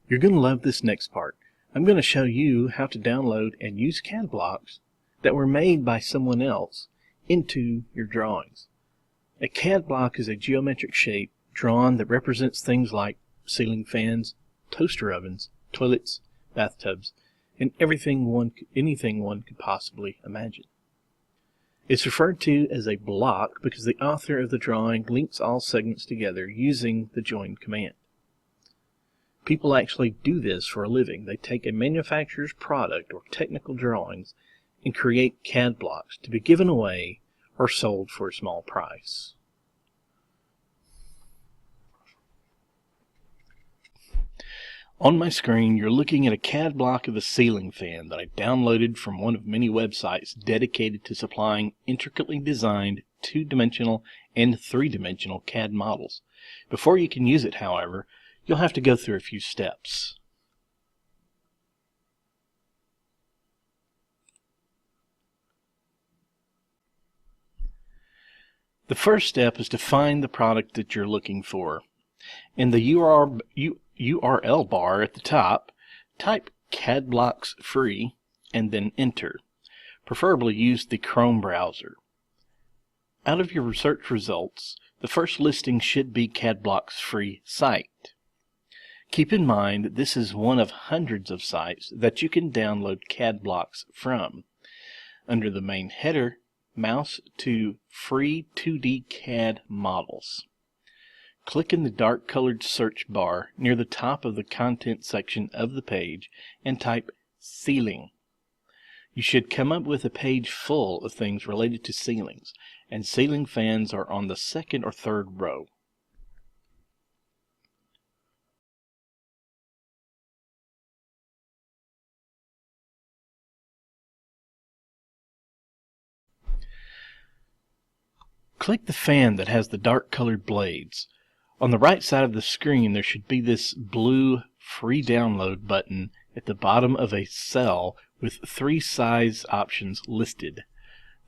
You're going to love this next part. I'm going to show you how to download and use CAD blocks that were made by someone else into your drawings. A CAD block is a geometric shape drawn that represents things like ceiling fans, toaster ovens, toilets, bathtubs, and anything one could possibly imagine. It's referred to as a block because the author of the drawing links all segments together using the join command. People actually do this for a living. They take a manufacturer's product or technical drawings and create CAD blocks to be given away or sold for a small price. On my screen, you're looking at a CAD block of a ceiling fan that I downloaded from one of many websites dedicated to supplying intricately designed 2-dimensional and 3-dimensional CAD models. Before you can use it, however, you'll have to go through a few steps. The first step is to find the product that you're looking for. In the URL bar at the top, type CAD blocks free and then enter. Preferably use the Chrome browser. Out of your search results, the first listing should be CAD blocks free site. Keep in mind that this is one of hundreds of sites that you can download CAD blocks from. Under the main header, mouse to Free 2D CAD Models. Click in the dark colored search bar near the top of the content section of the page and type Ceiling. You should come up with a page full of things related to ceilings, and ceiling fans are on the second or third row. Click the fan that has the dark colored blades. On the right side of the screen there should be this blue free download button at the bottom of a cell with 3 size options listed.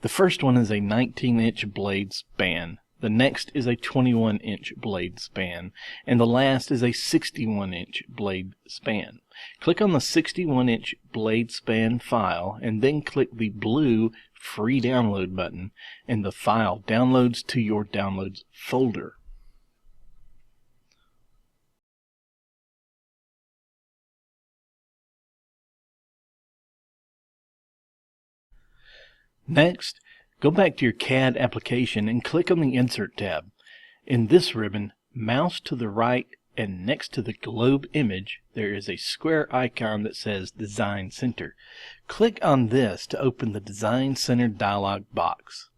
The first one is a 19-inch blade span, the next is a 21-inch blade span, and the last is a 61-inch blade span. Click on the 61-inch blade span file and then click the blue free download button, and the file downloads to your downloads folder. Next, go back to your CAD application and click on the Insert tab. In this ribbon, mouse to the right and next to the globe image there is a square icon that says Design Center. Click on this to open the Design Center dialog box.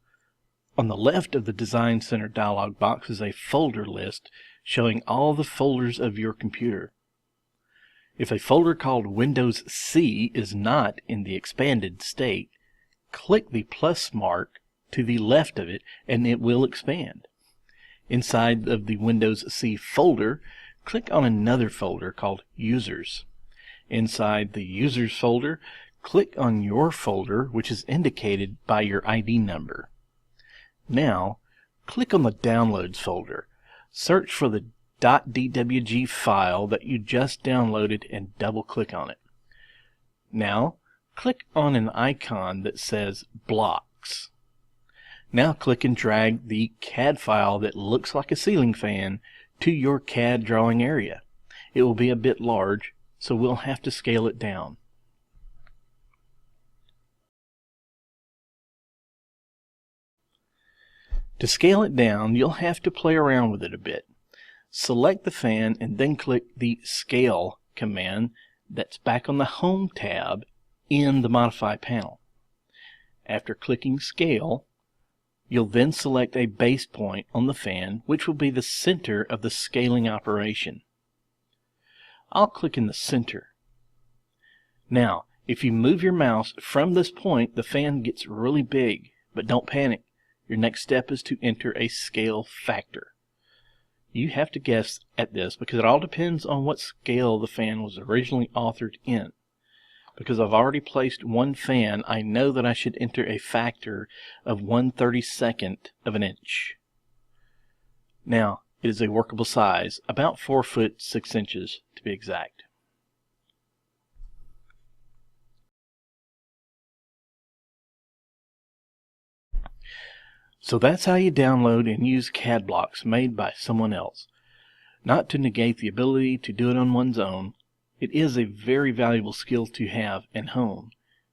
On the left of the Design Center dialog box is a folder list showing all the folders of your computer. If a folder called Windows C is not in the expanded state, click the plus mark to the left of it and it will expand. Inside of the Windows C folder, click on another folder called Users. Inside the Users folder, click on your folder, which is indicated by your ID number. Now, click on the Downloads folder. Search for the .dwg file that you just downloaded and double-click on it. Now, click on an icon that says Blocks. Now click and drag the CAD file that looks like a ceiling fan to your CAD drawing area. It will be a bit large, so we'll have to scale it down. To scale it down, you'll have to play around with it a bit. Select the fan and then click the Scale command that's back on the Home tab in the Modify panel. After clicking Scale, you'll then select a base point on the fan, which will be the center of the scaling operation. I'll click in the center. Now, if you move your mouse from this point, the fan gets really big, but don't panic. Your next step is to enter a scale factor. You have to guess at this because it all depends on what scale the fan was originally authored in. Because I've already placed one fan, I know that I should enter a factor of 1/32 of an inch. Now, it is a workable size, about 4 foot 6 inches to be exact. So that's how you download and use CAD blocks made by someone else. Not to negate the ability to do it on one's own, it is a very valuable skill to have and hone,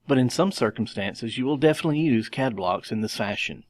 but in some circumstances you will definitely use CAD blocks in this fashion.